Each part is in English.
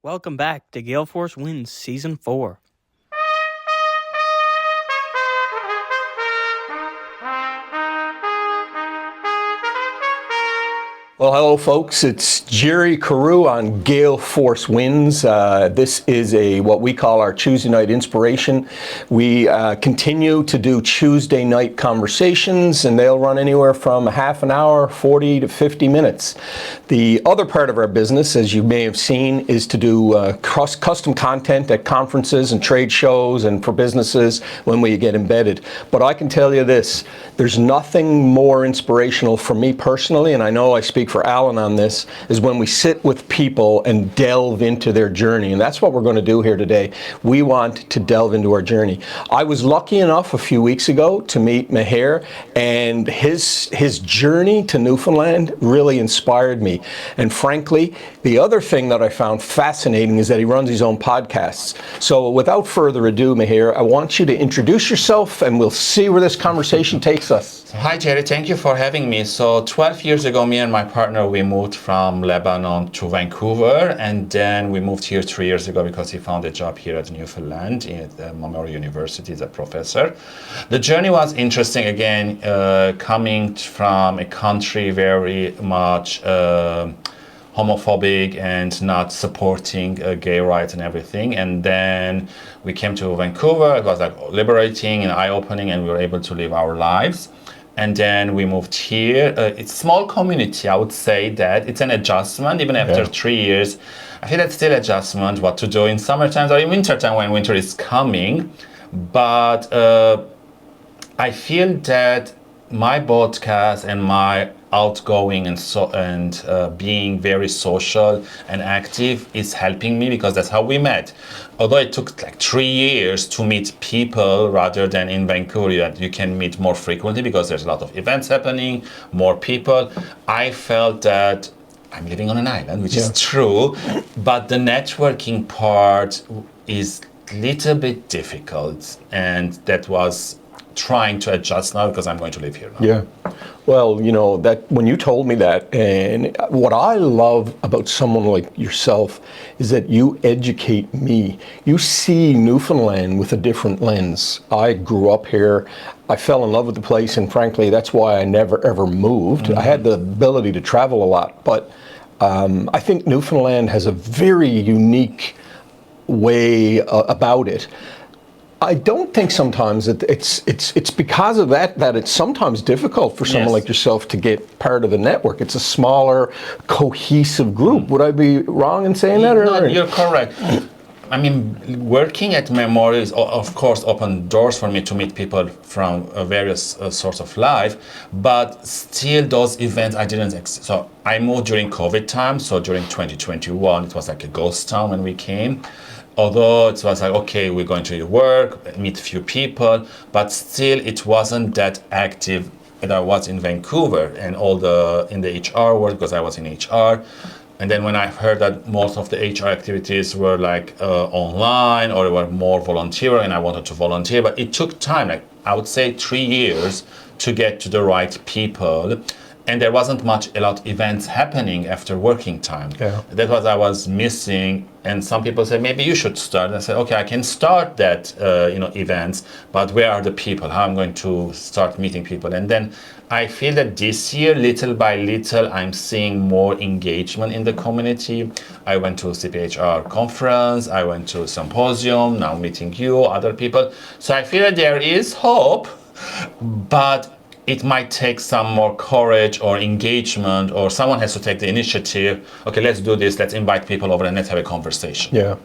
Welcome back to Gale Force Wins Season 4. Well, hello, folks. It's Jerry Carew on Gale Force Wins. This is what we call our Tuesday night inspiration. We continue to do Tuesday night conversations, and they'll run anywhere from half an hour, 40 to 50 minutes. The other part of our business, as you may have seen, is to do custom content at conferences and trade shows and for businesses when we get embedded. But I can tell you this, there's nothing more inspirational for me personally, and I know I speak for Alan on this, is when we sit with people and delve into their journey. And that's what we're going to do here today. We want to delve into our journey. I was lucky enough a few weeks ago to meet Mher, and his journey to Newfoundland really inspired me. And frankly, the other thing that I found fascinating is that he runs his own podcasts. So without further ado, Mher, I want you to introduce yourself and we'll see where this conversation takes us. Hi Jerry, thank you for having me. So 12 years ago, me and my partner, we moved from Lebanon to Vancouver, and then we moved here 3 years ago because he found a job here at Newfoundland at Mher University as a professor. The journey was interesting again, coming from a country very much homophobic and not supporting gay rights and everything. And then we came to Vancouver. It was like liberating and eye-opening, and we were able to live our lives. And then we moved here. It's a small community, I would say that it's an adjustment. Even after 3 years, I feel it's still adjustment, what to do in summertime or in wintertime when winter is coming. But I feel that my podcast and my outgoing and being very social and active is helping me, because that's how we met. Although it took like 3 years to meet people rather than in Vancouver that you can meet more frequently because there's a lot of events happening, more people. I felt that I'm living on an island, which is true, but the networking part is a little bit difficult, and that was trying to adjust now because I'm going to live here now. Yeah. Well, you know, that when you told me that, and what I love about someone like yourself is that you educate me. You see Newfoundland with a different lens. I grew up here. I fell in love with the place, and frankly, that's why I never ever moved. I had the ability to travel a lot, but I think Newfoundland has a very unique way about it. I don't think sometimes that it's because of that it's sometimes difficult for someone like yourself to get part of the network. It's a smaller, cohesive group. Would I be wrong in saying that? No, you're correct. I mean, working at Mher is, of course, opened doors for me to meet people from various sorts of life, but still those events I didn't. So I moved during COVID time, so during 2021, it was like a ghost town when we came. Although it was like, okay, we're going to work, meet a few people, but still it wasn't that active that I was in Vancouver and in the HR work, because I was in HR. And then when I heard that most of the HR activities were like online or were more volunteer, and I wanted to volunteer, but it took time, like I would say 3 years to get to the right people. And there wasn't a lot of events happening after working time. That was I was missing. And some people say, maybe you should start. I said, okay, I can start that, events, but where are the people? How I'm going to start meeting people? And then I feel that this year, little by little, I'm seeing more engagement in the community. I went to a CPHR conference. I went to a symposium. Now meeting you, other people. So I feel that there is hope, but it might take some more courage or engagement, or someone has to take the initiative. Okay, let's do this. Let's invite people over and let's have a conversation. Yeah.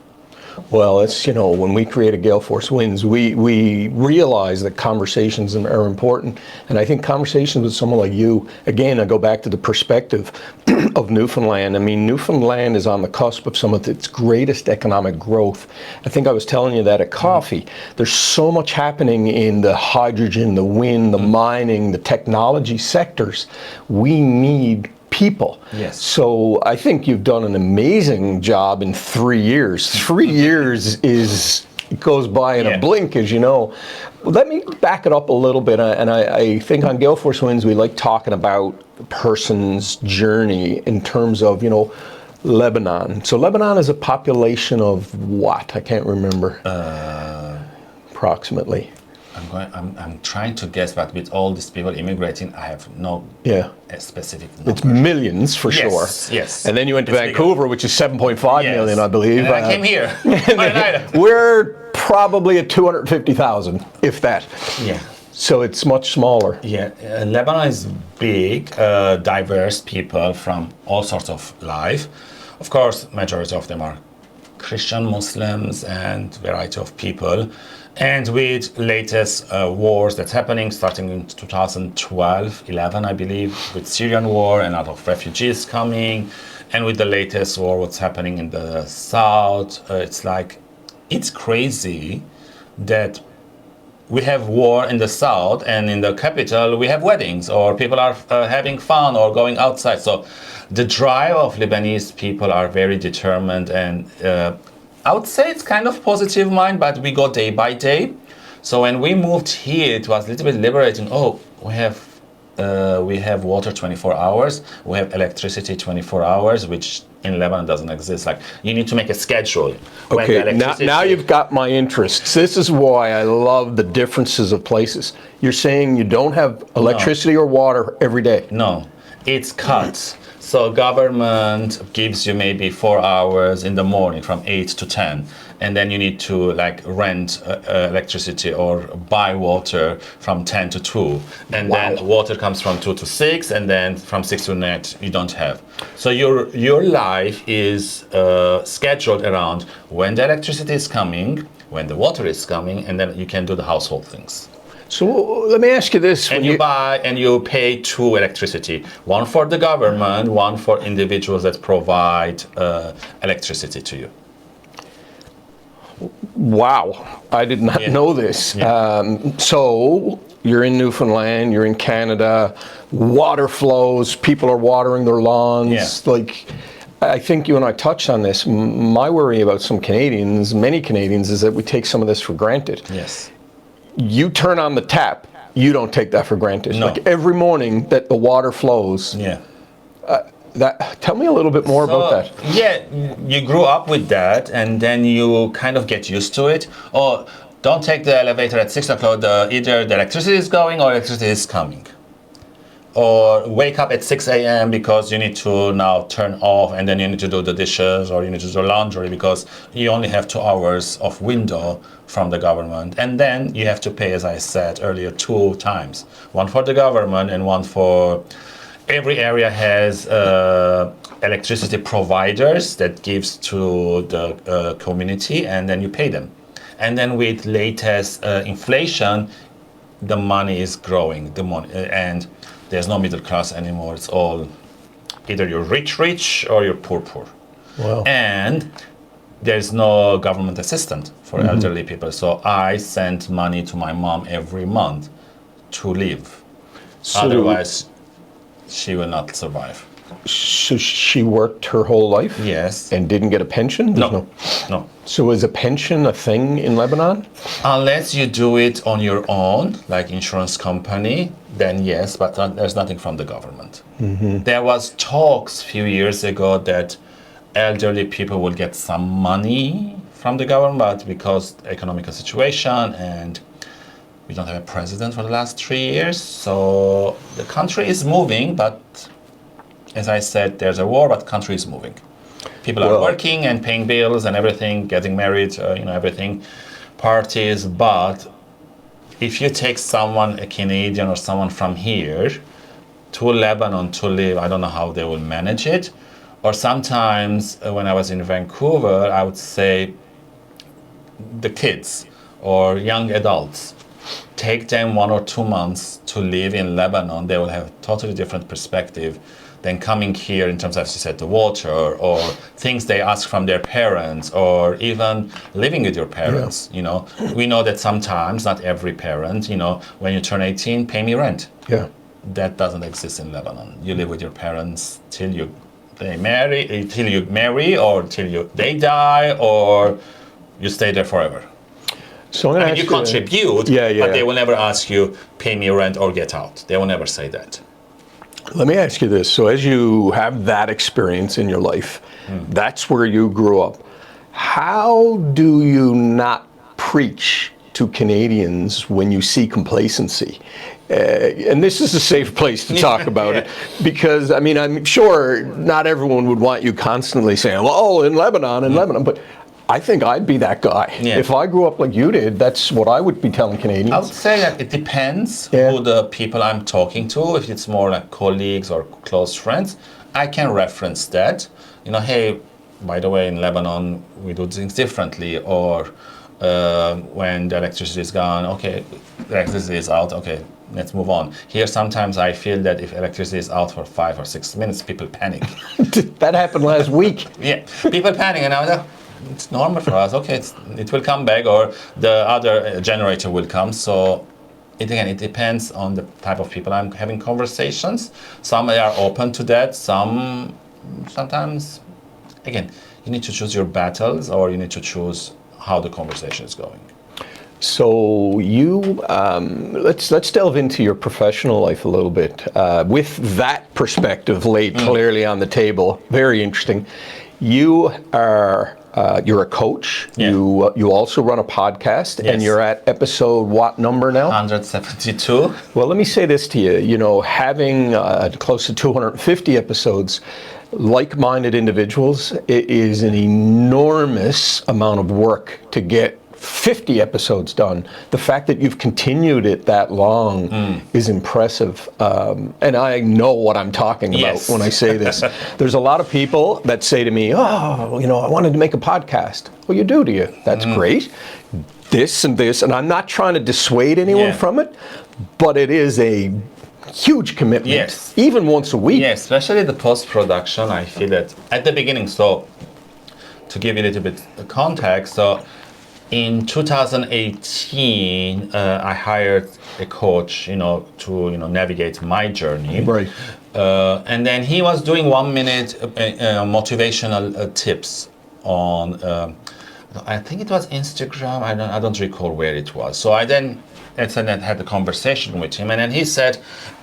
Well, it's, when we create a Gale Force Wins, we realize that conversations are important. And I think conversations with someone like you, again, I go back to the perspective of Newfoundland. I mean, Newfoundland is on the cusp of some of its greatest economic growth. I think I was telling you that at coffee. There's so much happening in the hydrogen, the wind, the mining, the technology sectors. We need people. Yes. So I think you've done an amazing job in 3 years. 3 years it goes by in a blink, as you know. Let me back it up a little bit, and I think on Gale Force Wins we like talking about a person's journey in terms of, Lebanon. So Lebanon is a population of what? I can't remember. Approximately. I'm trying to guess, but with all these people immigrating, I have no Yeah. specific number. It's millions for Yes, sure. yes. And then you went to It's Vancouver, which is 7.5 Yes. million, I believe. And then I came here. We're probably at 250,000, if that. Yeah. So it's much smaller. Yeah, Lebanon is big, diverse people from all sorts of life. Of course, majority of them are Christian, Muslims, and variety of people. And with latest wars that's happening, starting in 2012, 11, I believe, with Syrian war and a lot of refugees coming, and with the latest war, what's happening in the south, it's crazy that we have war in the south, and in the capital we have weddings, or people are having fun or going outside. So the drive of Lebanese people are very determined, and I would say it's kind of positive mind, but we go day by day. So when we moved here, it was a little bit liberating. Oh, we have water 24 hours. We have electricity 24 hours, which in Lebanon doesn't exist. Like, you need to make a schedule. when the Okay, electricity- now you've got my interests. This is why I love the differences of places. You're saying you don't have electricity or water every day. No, it's cut. So government gives you maybe 4 hours in the morning from 8 to 10, and then you need to like rent electricity or buy water from 10 to 2, and then water comes from 2 to 6, and then from 6 to 9 you don't have. So your life is scheduled around when the electricity is coming, when the water is coming, and then you can do the household things. So let me ask you this. And you buy and you pay 2 electricity, one for the government, one for individuals that provide electricity to you. Wow, I did not know this. So you're in Newfoundland, you're in Canada, water flows, people are watering their lawns. Yeah. Like, I think you and I touched on this. My worry about some Canadians, many Canadians, is that we take some of this for granted. Yes. You turn on the tap, you don't take that for granted. No. Like every morning that the water flows. Yeah. Tell me a little bit more about that. Yeah, you grew up with that, and then you kind of get used to it. Or don't take the elevator at 6 o'clock. Either the electricity is going or electricity is coming. Or wake up at 6 a.m. because you need to now turn off, and then you need to do the dishes, or you need to do laundry because you only have 2 hours of window from the government. And then you have to pay, as I said earlier, 2 times. One for the government and one for... Every area has electricity providers that gives to the community, and then you pay them. And then with latest inflation, the money is growing, and there's no middle class anymore. It's all either you're rich or you're poor. Wow. And there's no government assistance for elderly people. So I send money to my mom every month to live. So Otherwise, she will not survive. So she worked her whole life? Yes. And didn't get a pension? There's No. So is a pension a thing in Lebanon? Unless you do it on your own, like insurance company, then yes, but there's nothing from the government. There was talks a few years ago that elderly people will get some money from the government, but because economic situation, and we don't have a president for the last 3 years, so the country is moving, but as I said, there's a war, but the country is moving. People are working and paying bills and everything, getting married, everything, parties. But if you take someone, a Canadian or someone from here, to Lebanon to live, I don't know how they will manage it. Or sometimes when I was in Vancouver, I would say the kids or young adults, take them 1 or 2 months to live in Lebanon. They will have a totally different perspective than coming here in terms of, as you said, the water or things they ask from their parents, or even living with your parents. We know that sometimes, not every parent, when you turn 18, pay me rent. Yeah. That doesn't exist in Lebanon. You live with your parents till you marry, or till they die, or you stay there forever. So You contribute, but they will never ask you, pay me rent or get out. They will never say that. Let me ask you this. So as you have that experience in your life, that's where you grew up. How do you not preach to Canadians when you see complacency? And this is a safe place to talk about it, because I mean, I'm sure not everyone would want you constantly saying, well, in Lebanon, but I think I'd be that guy. Yeah. If I grew up like you did, that's what I would be telling Canadians. I would say that it depends who the people I'm talking to. If it's more like colleagues or close friends, I can reference that. You know, hey, by the way, in Lebanon, we do things differently. Or when the electricity is gone, okay, the electricity is out, okay, let's move on. Here, sometimes I feel that if electricity is out for 5 or 6 minutes, people panic. That happened last week. Yeah, people panic, and I was like, it's normal for us. Okay, it will come back, or the other generator will come. So it depends on the type of people I'm having conversations. Some are open to that. Sometimes, again, you need to choose your battles, or you need to choose how the conversation is going. So you, let's delve into your professional life a little bit. With that perspective laid clearly on the table, very interesting. You are you're a coach. Yeah. You also run a podcast, Yes. and you're at episode what number now? 172. Well, let me say this to you. You know, having close to 250 episodes, like-minded individuals, it is an enormous amount of work to get 50 episodes done. The fact that you've continued it that long is impressive. And I know what I'm talking about Yes. when I say this. There's a lot of people that say to me, oh, you know, I wanted to make a podcast. Well, you do you? That's great. This, and I'm not trying to dissuade anyone from it, but it is a huge commitment. Yes. Even once a week. Yeah, especially the post-production, I feel that at the beginning, so to give you a little bit of context, so in 2018, I hired a coach, to navigate my journey. Right. And then he was doing 1 minute motivational tips on, I think it was Instagram. I don't recall where it was. So I then had a conversation with him, and then he said,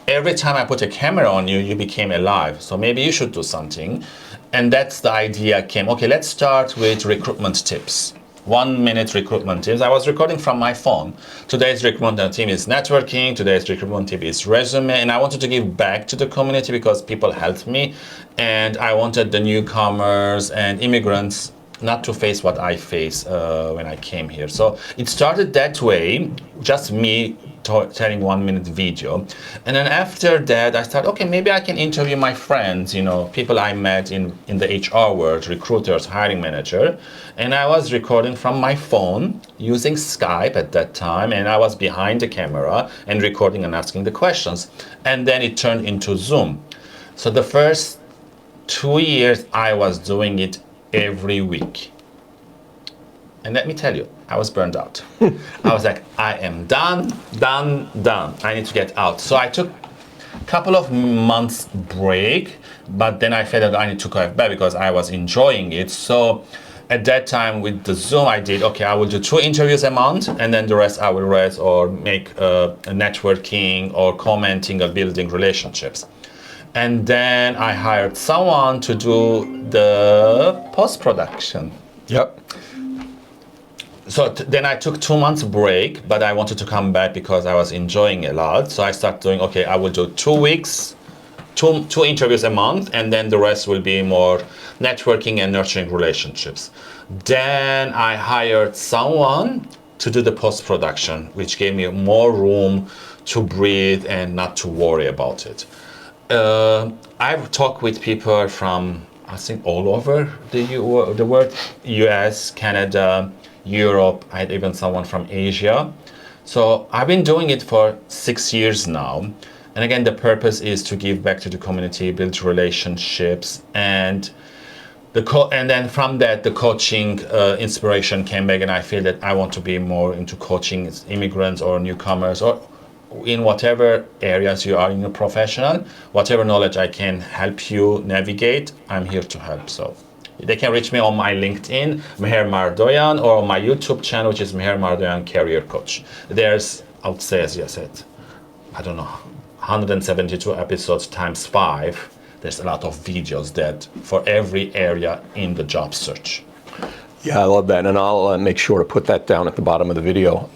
every time I put a camera on you, you became alive. So maybe you should do something. And that's the idea came. Okay, let's start with recruitment tips. 1 minute recruitment tips. I was recording from my phone. Today's recruitment tip is networking. Today's recruitment tip is resume. And I wanted to give back to the community because people helped me. And I wanted the newcomers and immigrants not to face what I faced when I came here. So it started that way, just me telling 1 minute video. And then after that, I started, okay, maybe I can interview my friends, people I met in the HR world, recruiters, hiring manager. And I was recording from my phone using Skype at that time. And I was behind the camera and recording and asking the questions. And then it turned into Zoom. So the first 2 years, I was doing it every week. And let me tell you, I was burned out. I was like, I am done. I need to get out. So I took a couple of months break, but then I felt that I need to go back because I was enjoying it. So at that time with the Zoom, I did, okay, I will do 2 interviews a month, and then the rest I will rest or make a networking or commenting or building relationships. And then I hired someone to do the post-production. Yep. So then I took 2 months break, but I wanted to come back because I was enjoying a lot. So I started doing, okay, I will do 2 weeks, two interviews a month, and then the rest will be more networking and nurturing relationships. Then I hired someone to do the post-production, which gave me more room to breathe and not to worry about it. I've talked with people from, I think, all over the world, US, Canada, Europe. I had even someone from Asia. So I've been doing it for 6 years now. And again, the purpose is to give back to the community, build relationships, and then from that, the coaching inspiration came back, and I feel that I want to be more into coaching immigrants or newcomers, or in whatever areas you are in your professional, whatever knowledge I can help you navigate, I'm here to help. So they can reach me on my LinkedIn, Mher Mardoyan, or on my YouTube channel, which is Mher Mardoyan Career Coach. There's, I would say, as you said, I don't know 172 episodes times 5, there's a lot of videos that for every area in the job search. Yeah, I love that, and I'll make sure to put that down at the bottom of the video.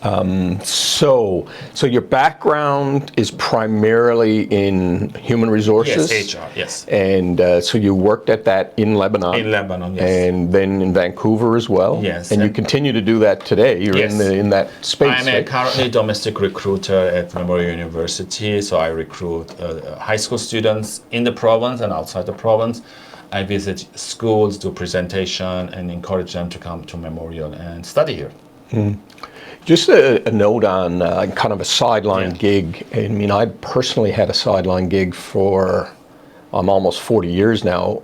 So your background is primarily in human resources? Yes, HR, yes. And so you worked at that in Lebanon? In Lebanon, yes. And then in Vancouver as well? Yes. And you continue to do that today? You're Yes. in that space, I'm right? currently a domestic recruiter at Mardoyan University, so I recruit high school students in the province and outside the province. I visit schools, do presentation, and encourage them to come to Memorial and study here. Just a note on kind of a sideline gig. I mean, I personally had a sideline gig for, I'm almost 40 years now.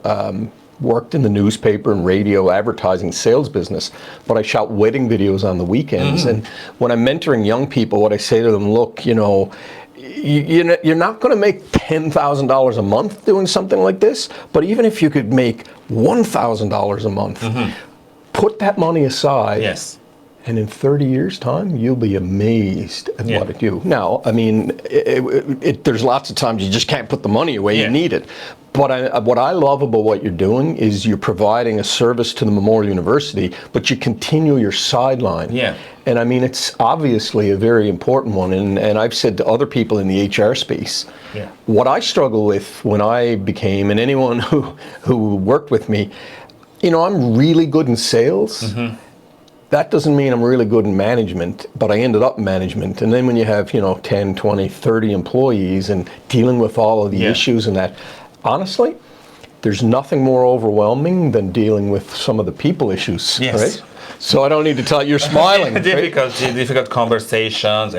Worked in the newspaper and radio advertising sales business, but I shot wedding videos on the weekends. And when I'm mentoring young people, what I say to them, look, you know, you're not going to make $10,000 a month doing something like this, but even if you could make $1,000 a month, put that money aside. Yes. And in 30 years' time, you'll be amazed at what it do. Now, I mean, there's lots of times you just can't put the money away. You need it. But what I love about what you're doing is you're providing a service to the Memorial University, but you continue your sideline. Yeah. And I mean, it's obviously a very important one. And I've said to other people in the HR space, what I struggle with when I became, and anyone who worked with me, you know, I'm really good in sales. That doesn't mean I'm really good in management, but I ended up in management. And then when you have, you know, 10, 20, 30 employees and dealing with all of the issues and that, honestly, there's nothing more overwhelming than dealing with some of the people issues, right? So I don't need to tell you, you're smiling. Difficult conversations,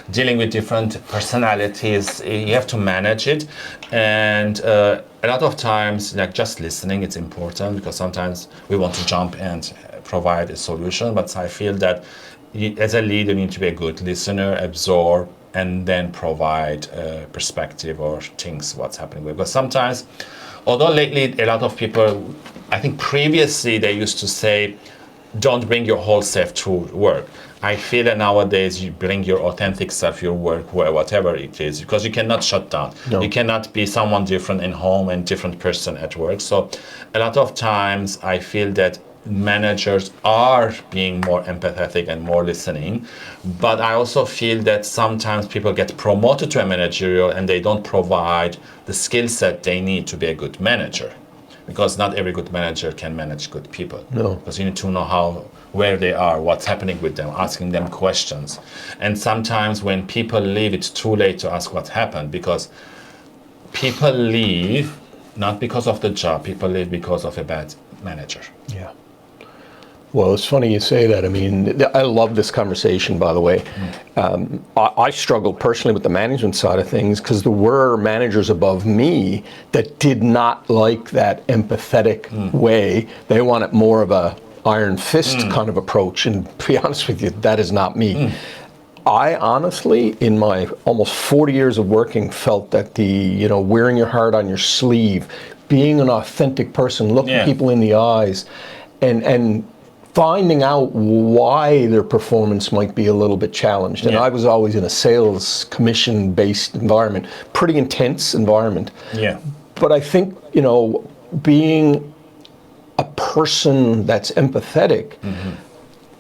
dealing with different personalities, you have to manage it. And a lot of times, like just listening, it's important because sometimes we want to jump and provide a solution, but I feel that as a leader, you need to be a good listener, absorb, and then provide perspective or things what's happening. Because sometimes, although lately a lot of people, I think previously they used to say, don't bring your whole self to work. I feel that nowadays you bring your authentic self, your work, whatever it is, because you cannot shut down. No. You cannot be someone different in home and different person at work. So a lot of times I feel that managers are being more empathetic and more listening, but I also feel that sometimes people get promoted to a managerial and they don't provide the skill set they need to be a good manager, because not every good manager can manage good people. No. Because you need to know where they are, what's happening with them, asking them questions. And sometimes when people leave, it's too late to ask what happened, because people leave not because of the job, people leave because of a bad manager. Yeah. Well, it's funny you say that. I mean, I love this conversation, by the way. I struggled personally with the management side of things because there were managers above me that did not like that empathetic way. They wanted more of a iron fist kind of approach. And to be honest with you, that is not me. I honestly, in my almost 40 years of working, felt that wearing your heart on your sleeve, being an authentic person, looking people in the eyes, and finding out why their performance might be a little bit challenged. And I was always in a sales commission-based environment, pretty intense environment. Yeah. But I think, being a person that's empathetic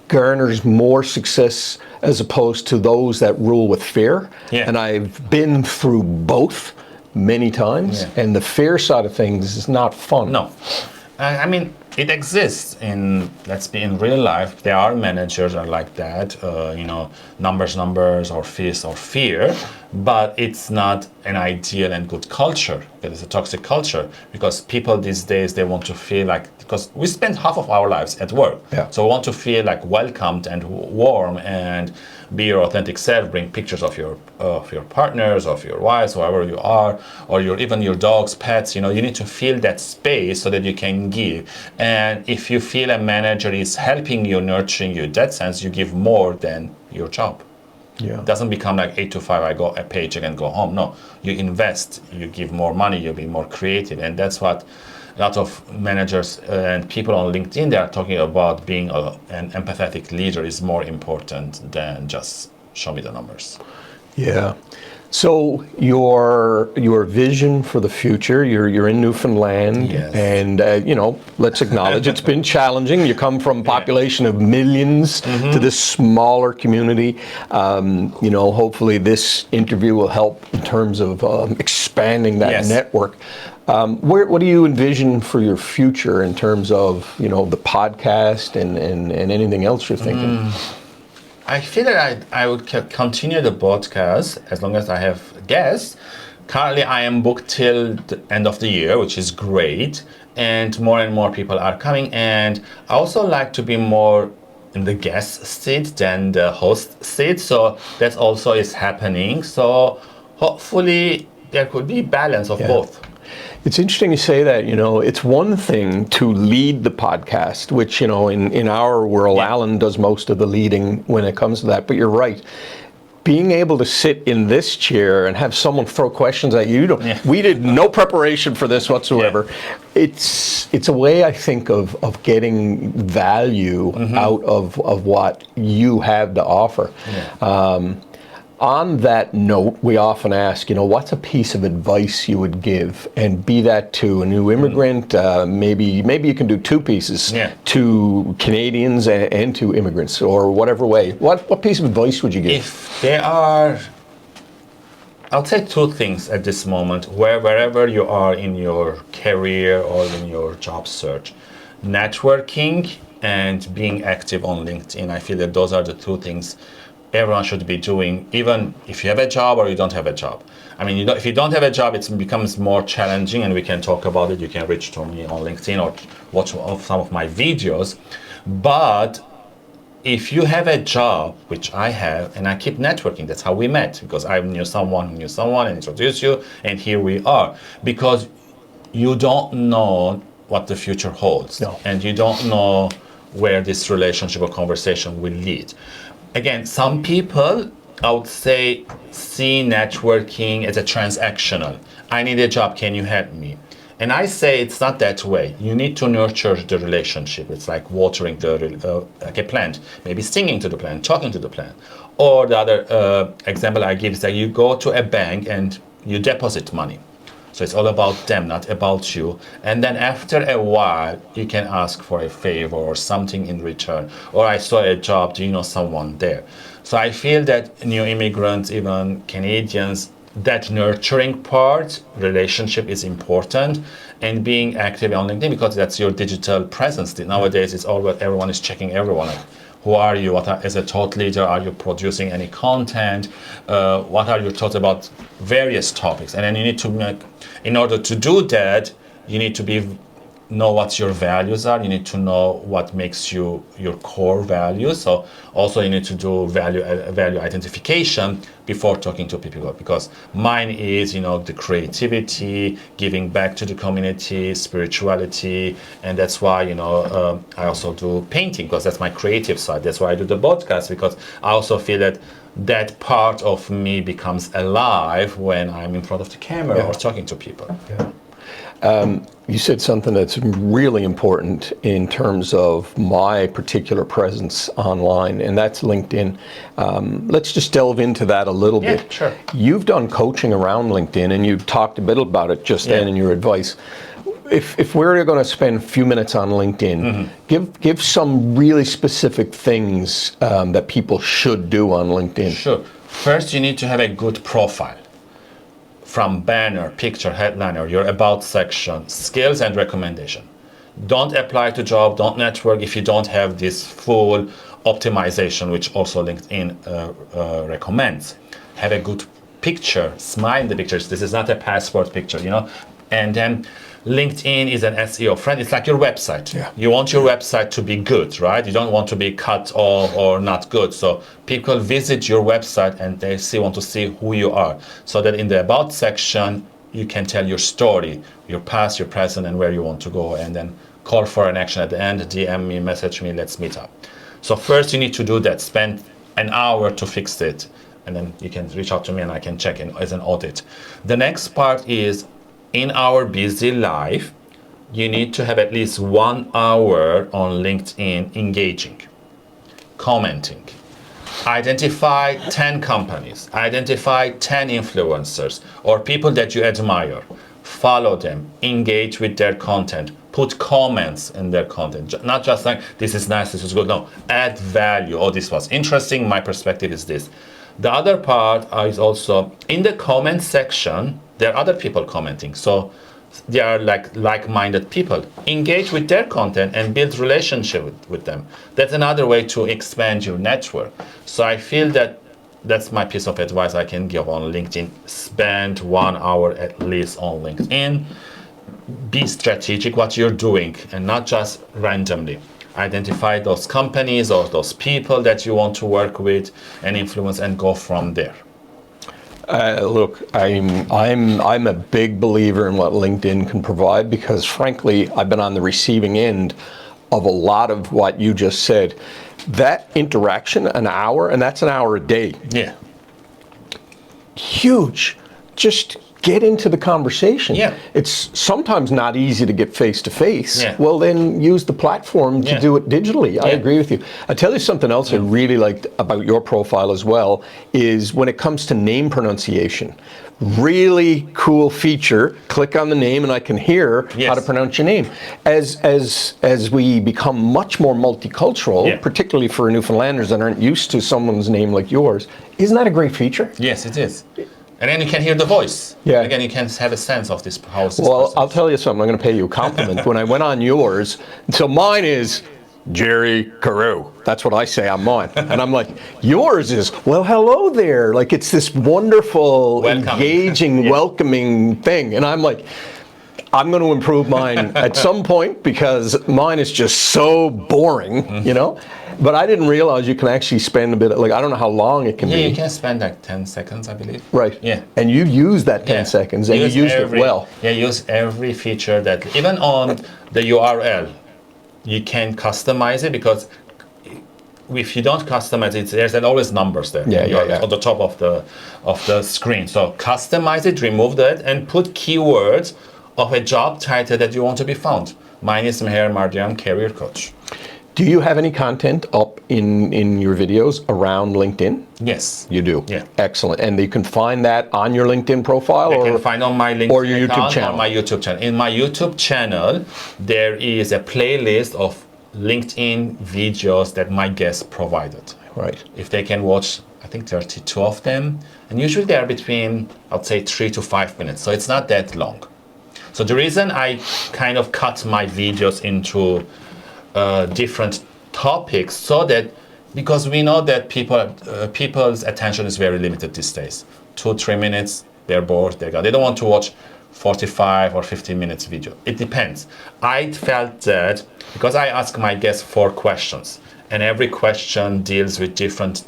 garners more success as opposed to those that rule with fear. Yeah. And I've been through both many times, and the fear side of things is not fun. No. I mean, it exists in real life. There are managers are like that, numbers, or fist or fear, but it's not an ideal and good culture. It is a toxic culture because people these days, they want to feel like, because we spend half of our lives at work. Yeah. So we want to feel like welcomed and warm and be your authentic self, bring pictures of your partners, of your wives, whoever you are, or even your dogs, pets. You need to feel that space so that you can give. And if you feel a manager is helping you, nurturing you, in that sense, you give more than your job. Yeah. It doesn't become like 8 to 5, I go a paycheck and go home. No, you invest, you give more money, you be more creative. And that's what a lot of managers and people on LinkedIn, they are talking about. Being an empathetic leader is more important than just show me the numbers. Yeah. So your vision for the future, you're in Newfoundland, Yes. and let's acknowledge it's been challenging. You come from a population of millions to this smaller community. Hopefully this interview will help in terms of expanding that Yes. network. What do you envision for your future in terms of the podcast and anything else you're thinking? I feel that I would continue the podcast as long as I have guests. Currently, I am booked till the end of the year, which is great. And more people are coming. And I also like to be more in the guest seat than the host seat. So that also is happening. So hopefully there could be balance of both. It's interesting you say that. It's one thing to lead the podcast, which, in our world, Alan does most of the leading when it comes to that. But you're right. Being able to sit in this chair and have someone throw questions at you, we did no preparation for this whatsoever. Yeah. It's a way, I think, of getting value out of what you have to offer. Yeah. On that note, we often ask, what's a piece of advice you would give, and be that to a new immigrant, maybe you can do two pieces, to Canadians and to immigrants, or whatever way. What piece of advice would you give? If there are, I'll say two things at this moment, wherever you are in your career or in your job search, networking and being active on LinkedIn. I feel that those are the two things everyone should be doing, even if you have a job or you don't have a job. I mean, if you don't have a job, it becomes more challenging, and we can talk about it. You can reach to me on LinkedIn or watch some of my videos. But if you have a job, which I have, and I keep networking, that's how we met, because I knew someone who knew someone and introduced you, and here we are. Because you don't know what the future holds, and you don't know where this relationship or conversation will lead. Again, some people, I would say, see networking as a transactional. I need a job, can you help me? And I say it's not that way. You need to nurture the relationship. It's like watering like a plant, maybe singing to the plant, talking to the plant. Or the other example I give is that you go to a bank and you deposit money. So it's all about them, not about you. And then after a while, you can ask for a favor or something in return. Or I saw a job, do you know someone there? So I feel that new immigrants, even Canadians, that nurturing part, relationship is important, and being active on LinkedIn, because that's your digital presence. Nowadays, it's all about everyone is checking everyone. Like, who are you? As a thought leader, are you producing any content? What are your thoughts about various topics? And then you need to in order to do that, you need to know what your values are. You need to know what makes you your core values. So also you need to do value identification before talking to people, because mine is, the creativity, giving back to the community, spirituality, and that's why, I also do painting, because that's my creative side. That's why I do the podcast, because I also feel that part of me becomes alive when I'm in front of the camera or talking to people. Yeah. You said something that's really important in terms of my particular presence online, and that's LinkedIn. Let's just delve into that a little bit. Sure. You've done coaching around LinkedIn, and you talked a bit about it just then in your advice. If we're going to spend a few minutes on LinkedIn, give some really specific things that people should do on LinkedIn. Sure. First, you need to have a good profile. From banner, picture, headliner, your about section, skills and recommendation. Don't apply to job, don't network if you don't have this full optimization, which also LinkedIn recommends. Have a good picture, smile in the pictures. This is not a passport picture, And then LinkedIn is an SEO friend. It's like your website. Yeah. You want your website to be good, right? You don't want to be cut or not good. So people visit your website and they want to see who you are. So that in the about section, you can tell your story, your past, your present, and where you want to go. And then call for an action at the end, DM me, message me, let's meet up. So first you need to do that. Spend an hour to fix it. And then you can reach out to me and I can check in as an audit. The next part is, in our busy life, you need to have at least 1 hour on LinkedIn engaging, commenting, Identify 10 companies, identify 10 influencers or people that you admire. Follow them, engage with their content, put comments in their content. Not just like, this is nice, this is good. No, add value. Oh, this was interesting. My perspective is this. The other part is also in the comment section, there are other people commenting. So they are like-minded people. Engage with their content and build relationship with them. That's another way to expand your network. So I feel that that's my piece of advice I can give on LinkedIn. Spend 1 hour at least on LinkedIn. Be strategic what you're doing and not just randomly. Identify those companies or those people that you want to work with and influence and go from there. Look, I'm a big believer in what LinkedIn can provide because, frankly, I've been on the receiving end of a lot of what you just said. That interaction, an hour, and that's an hour a day. Yeah. Huge. Just get into the conversation. Yeah. It's sometimes not easy to get face to face. Yeah. Well, then use the platform to Yeah. do it digitally. I Yeah. agree with you. I tell you something else I really liked about your profile as well is when it comes to name pronunciation. Really cool feature. Click on the name and I can hear how to pronounce your name. As we become much more multicultural, particularly for Newfoundlanders that aren't used to someone's name like yours, isn't that a great feature? Yes, it is. And then you can hear the voice. Yeah. Again, you can have a sense of this. How is this Well, person? I'll tell you something. I'm going to pay you a compliment. When I went on yours, so mine is Jerry Carew. That's what I say on mine. And I'm like, yours is, well, hello there. Like, it's this wonderful, engaging, welcoming thing. And I'm like, I'm going to improve mine at some point because mine is just so boring, you know? But I didn't realize you can actually spend a bit, like, I don't know how long it can be. Yeah, you can spend like 10 seconds, I believe. Right. Yeah. And you use that 10 seconds, and you used it well. Yeah, use every feature that, even on the URL, you can customize it because if you don't customize it, there's always numbers there on the top of the screen. So customize it, remove that, and put keywords of a job title that you want to be found. Mine is Mher Mardoyan, career coach. Do you have any content up in your videos around LinkedIn? Yes. You do? Yeah. Excellent. And you can find that on your LinkedIn profile? You can find on my LinkedIn or your YouTube account channel? or my YouTube channel. In my YouTube channel, there is a playlist of LinkedIn videos that my guests provided. Right. If they can watch, I think 32 of them. And usually they are between, I'd say, 3 to 5 minutes. So it's not that long. So the reason I kind of cut my videos into different topics so that, because we know that people's attention is very limited these days. 2-3 minutes, they're bored, they don't want to watch 45 or 50 minutes video. It depends. I felt that because I ask my guests 4 questions, and every question deals with different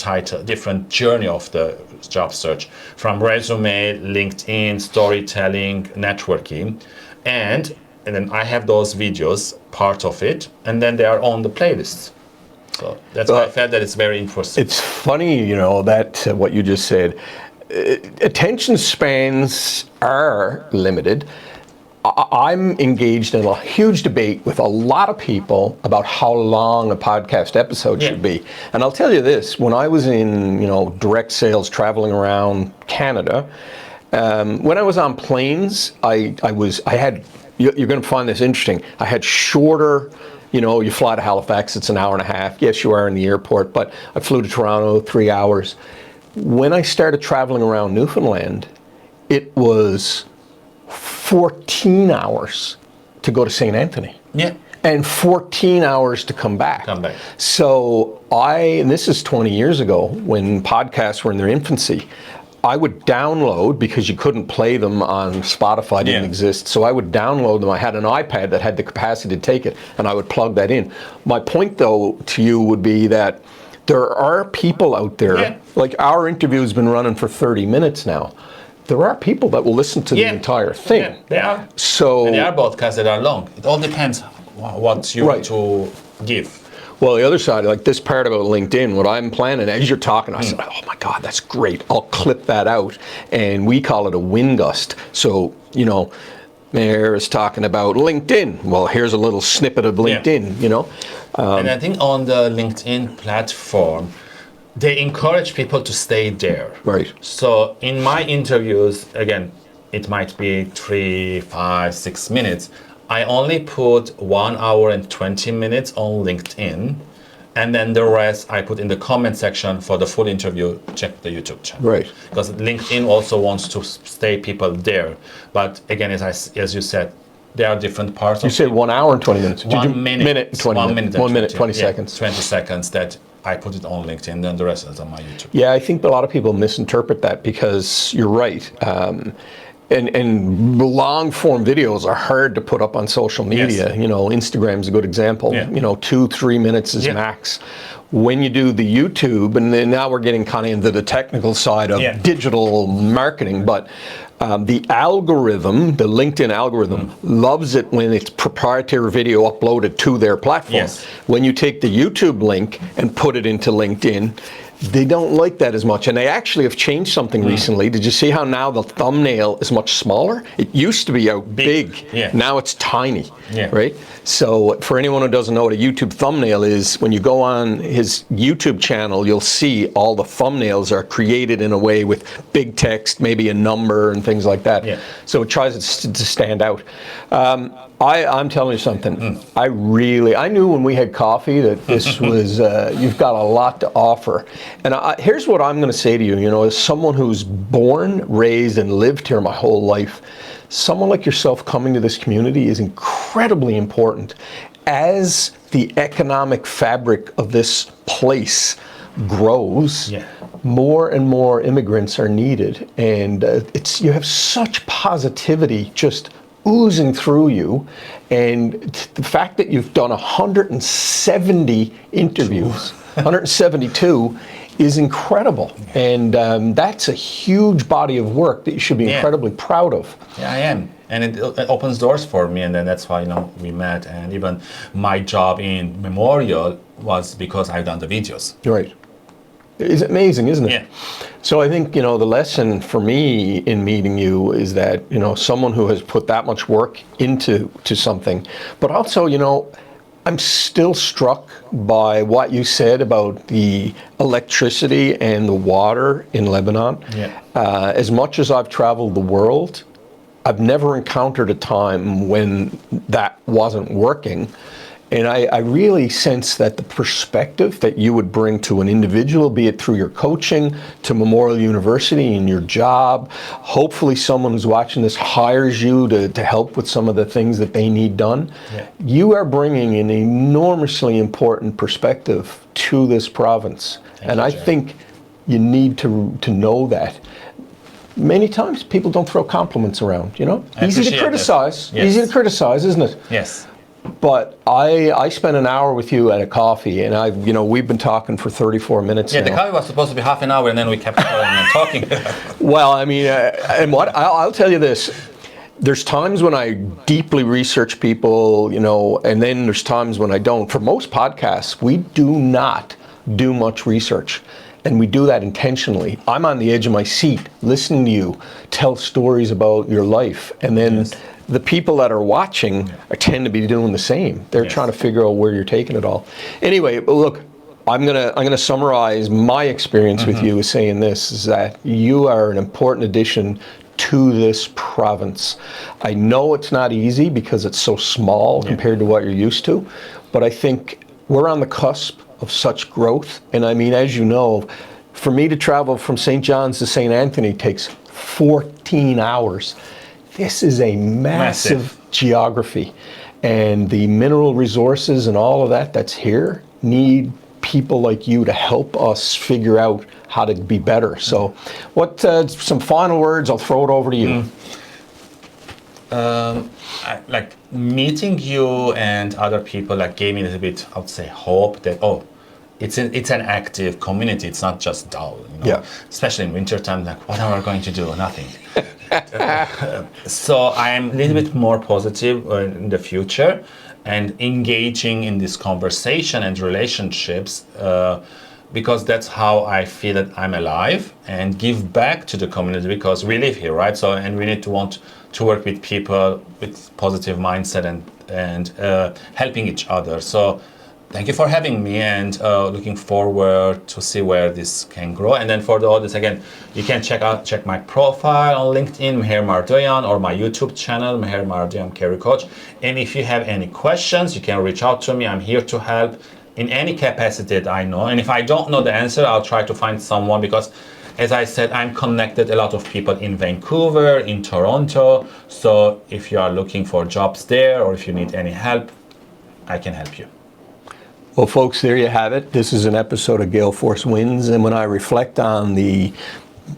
journey of the job search, from resume, LinkedIn, storytelling, networking, and then I have those videos, part of it, and then they are on the playlist. So that's why I felt that it's very interesting. It's funny, you know, that what you just said. Attention spans are limited. I'm engaged in a huge debate with a lot of people about how long a podcast episode should be. And I'll tell you this, when I was in, direct sales traveling around Canada, when I was on planes, I had, you're going to find this interesting, I had shorter, you fly to Halifax, it's an hour and a half. Yes, you are in the airport, but I flew to Toronto, 3 hours. When I started traveling around Newfoundland, it was 14 hours to go to St. Anthony. Yeah. And 14 hours to come back. So and this is 20 years ago when podcasts were in their infancy, I would download, because you couldn't play them on Spotify, didn't exist, so I would download them. I had an iPad that had the capacity to take it, and I would plug that in. My point, though, to you would be that there are people out there, like our interview has been running for 30 minutes now. There are people that will listen to the entire thing. Yeah, they are. So, and there are podcasts that are long. It all depends what you want to give. Well, the other side, like this part about LinkedIn, what I'm planning, as you're talking, I said, oh my God, that's great. I'll clip that out. And we call it a wind gust. So, Mher is talking about LinkedIn. Well, here's a little snippet of LinkedIn, And I think on the LinkedIn platform, they encourage people to stay there. Right. So in my interviews, again, it might be 3, 5, 6 minutes. I only put 1 hour and 20 minutes on LinkedIn, and then the rest I put in the comment section for the full interview. Check the YouTube channel. Right. Because LinkedIn also wants to stay people there. But again, as you said, there are different parts. You said 1 hour and 20 minutes. 1 minute. Minute, 20 1 minutes. minute. 1 minute, 20 yeah, seconds. 20 seconds that I put it on LinkedIn, then the rest is on my YouTube. Yeah, I think a lot of people misinterpret that because you're right. And long form videos are hard to put up on social media. Yes. You know, Instagram's a good example. Yeah. You know, 2-3 minutes is Yeah. max. When you do the YouTube, and then now we're getting kind of into the technical side of Yeah. digital marketing, but the algorithm, the LinkedIn algorithm, loves it when it's proprietary video uploaded to their platform. Yes. When you take the YouTube link and put it into LinkedIn, they don't like that as much. And they actually have changed something recently. Did you see how now the thumbnail is much smaller? It used to be out big. Yeah. Now it's tiny, Yeah. right? So for anyone who doesn't know what a YouTube thumbnail is, when you go on his YouTube channel, you'll see all the thumbnails are created in a way with big text, maybe a number and things like that. Yeah. So it tries to stand out. I'm telling you something. I knew when we had coffee that this was, you've got a lot to offer. And here's what I'm going to say to you, you know, as someone who's born, raised, and lived here my whole life, someone like yourself coming to this community is incredibly important. As the economic fabric of this place grows, Yeah. more and more immigrants are needed. And you have such positivity just oozing through you, and the fact that you've done 170 interviews, 172, is incredible. And that's a huge body of work that you should be incredibly proud of. Yeah, I am. And it opens doors for me, and then that's why, you know, we met. And even my job in Memorial was because I've done the videos. Right. It's amazing, isn't it? Yeah. So I think, you know, the lesson for me in meeting you is that, you know, someone who has put that much work into something, but also, you know, I'm still struck by what you said about the electricity and the water in Lebanon. Yeah. As much as I've traveled the world, I've never encountered a time when that wasn't working. And I really sense that the perspective that you would bring to an individual, be it through your coaching, to Memorial University and your job, hopefully someone who's watching this hires you to help with some of the things that they need done. Yeah. You are bringing an enormously important perspective to this province. Thank and you, I Jerry. think you need to know that. Many times people don't throw compliments around, you know? I Easy to appreciate that. criticize. Yes. Easy to criticize, isn't it? Yes. But I spent an hour with you at a coffee, and we've been talking for 34 minutes Yeah, now. the coffee was supposed to be half an hour, and then we kept going and talking. Well, I mean, and what I'll tell you this: there's times when I deeply research people, you know, and then there's times when I don't. For most podcasts, we do not do much research. And we do that intentionally. I'm on the edge of my seat listening to you tell stories about your life. And then the people that are watching tend to be doing the same. They're trying to figure out where you're taking it all. Anyway, look, I'm gonna summarize my experience with you as saying this, is that you are an important addition to this province. I know it's not easy because it's so small compared to what you're used to, but I think we're on the cusp of such growth. And I mean, as you know, for me to travel from St. John's to St. Anthony takes 14 hours. This is a massive geography. And the mineral resources and all of that's here need people like you to help us figure out how to be better. So some final words, I'll throw it over to you. Like meeting you and other people like gave me a little bit, I would say, hope that it's an active community. It's not just dull. You know? Yeah. Especially in wintertime, like what am I going to do? Nothing. So I am a little bit more positive in the future and engaging in this conversation and relationships. Because that's how I feel that I'm alive and give back to the community, because we live here, right? So, and we need to want to work with people with positive mindset and helping each other. So Thank you for having me, and looking forward to see where this can grow. And then for the audience, again, you can check my profile on LinkedIn, Mher Mardoyan, or my YouTube channel, Mher Mardoyan Career Coach. And if you have any questions, you can reach out to me. I'm here to help in any capacity that I know. And if I don't know the answer, I'll try to find someone, because as I said, I'm connected a lot of people in Vancouver, in Toronto. So if you are looking for jobs there, or if you need any help, I can help you. Well, folks, there you have it. This is an episode of Gale Force Wins, and when I reflect on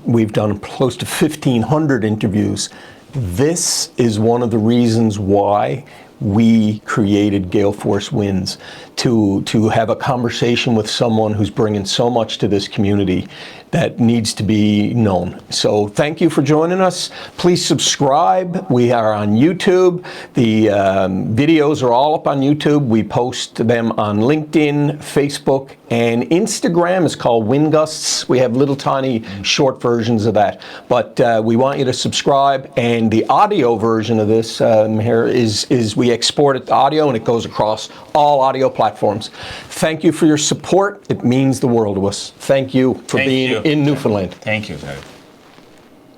we've done close to 1,500 interviews. This is one of the reasons why we created Gale Force Wins, to have a conversation with someone who's bringing so much to this community that needs to be known. So thank you for joining us. Please subscribe. We are on YouTube. The videos are all up on YouTube. We post them on LinkedIn, Facebook, and Instagram is called Wingusts. We have little tiny short versions of that. But we want you to subscribe. And the audio version of this here is we export it to audio, and it goes across all audio platforms. Thank you for your support. It means the world to us. Thank you for being in Newfoundland. Thank you, Jared.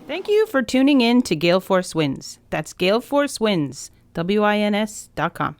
Thank you for tuning in to Gale Force Wins. That's Gale Force Wins, WINS.com.